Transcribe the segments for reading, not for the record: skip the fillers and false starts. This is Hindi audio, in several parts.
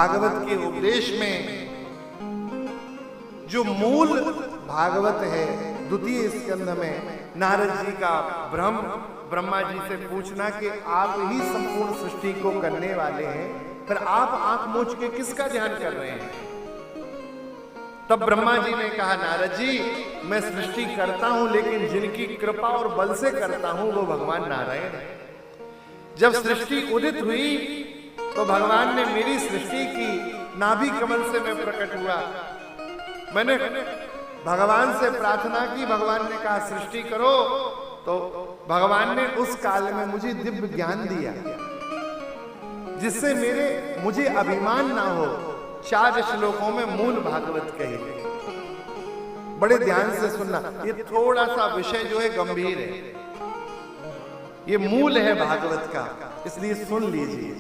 भागवत के उपदेश में जो मूल भागवत है द्वितीय स्कंध में नारद जी का ब्रह्मा जी से पूछना कि आप ही संपूर्ण सृष्टि को करने वाले हैं, फिर आप आंख मूंछ के किसका ध्यान कर रहे हैं? तब ब्रह्मा जी ने कहा, नारद जी मैं सृष्टि करता हूं, लेकिन जिनकी कृपा और बल से करता हूं वो भगवान नारायण है। जब सृष्टि उदित हुई तो भगवान ने मेरी सृष्टि की, नाभि कमल से मैं प्रकट हुआ। मैंने भगवान से प्रार्थना की, भगवान ने कहा सृष्टि करो, तो भगवान ने उस काल में मुझे दिव्य ज्ञान दिया जिससे मुझे अभिमान ना हो। 4 श्लोकों में मूल भागवत कही है, बड़े ध्यान से सुनना। ये थोड़ा सा विषय जो है गंभीर है, ये मूल है भागवत का, इसलिए सुन लीजिए।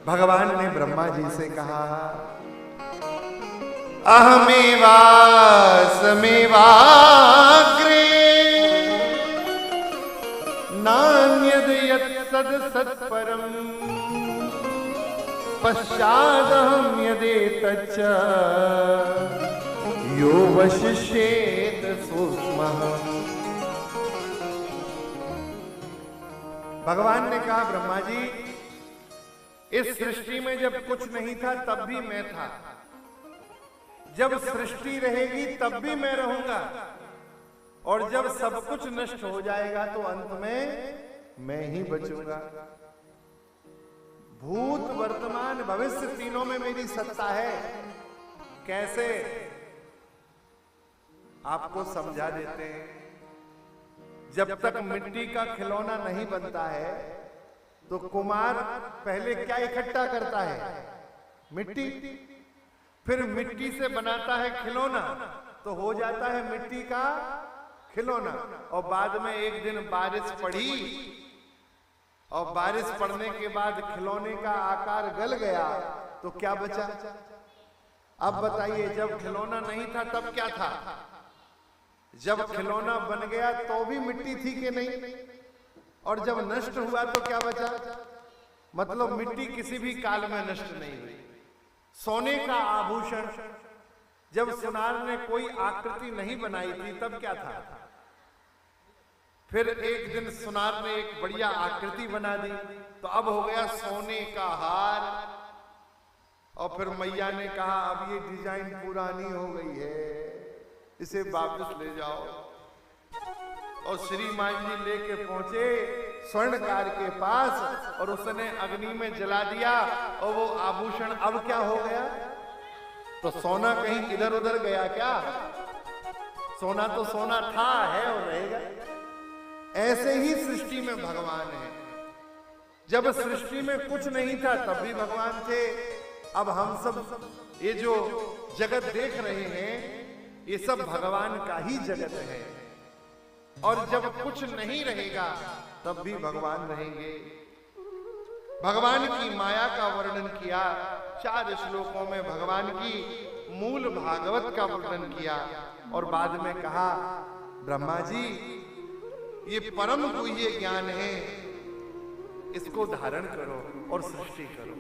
भगवान ने ब्रह्मा जी से कहा, अहमेवास्मेवाग्रे नान्यद यत्सद सत्परम पश्चादहं यदेतच्च यो वशिष्येत सूक्ष्मः। भगवान ने कहा, ब्रह्मा जी इस सृष्टि में जब कुछ नहीं था तब भी मैं था, जब सृष्टि रहेगी तब भी मैं रहूंगा, और जब सब कुछ नष्ट हो जाएगा तो अंत में मैं ही बचूंगा। भूत वर्तमान भविष्य तीनों में मेरी सत्ता है। कैसे? आपको समझा देते हैं। जब तक मिट्टी का खिलौना नहीं बनता है तो कुमार पहले क्या इकट्ठा करता है? मिट्टी। फिर मिट्टी से बनाता है खिलौना, तो हो जाता है मिट्टी का खिलौना। और बाद में एक दिन बारिश पड़ी, और बारिश पड़ने के बाद खिलौने का आकार गल गया, तो क्या बचा? अब बताइए, जब खिलौना नहीं था तब क्या था? जब खिलौना बन गया तो भी मिट्टी थी कि नहीं? और जब नष्ट हुआ तो क्या बचा? मतलब मिट्टी किसी भी काल में नष्ट नहीं हुई। सोने का आभूषण, जब सुनार ने कोई आकृति नहीं बनाई थी तब क्या था? फिर एक दिन सुनार ने एक बढ़िया आकृति बना दी, तो अब हो गया सोने का हार। और फिर मैया ने कहा, अब ये डिजाइन पुरानी हो गई है, इसे वापस ले जाओ। और श्रीमान जी लेके पहुंचे स्वर्णकार के पास, और उसने अग्नि में जला दिया, और वो आभूषण अब क्या हो गया? तो सोना कहीं इधर उधर गया क्या? सोना तो सोना था, है और रहेगा। ऐसे ही सृष्टि में भगवान है। जब सृष्टि में कुछ नहीं था तब भी भगवान थे। अब हम सब ये जो जगत देख रहे हैं, ये सब भगवान का ही जगत है। और जब कुछ नहीं रहेगा तब भी भगवान रहेंगे। भगवान की माया का वर्णन किया 4 श्लोकों में, भगवान की मूल भागवत का वर्णन किया, और बाद में कहा, ब्रह्मा जी ये परम गुह्य ज्ञान है, इसको धारण करो और सृष्टि करो।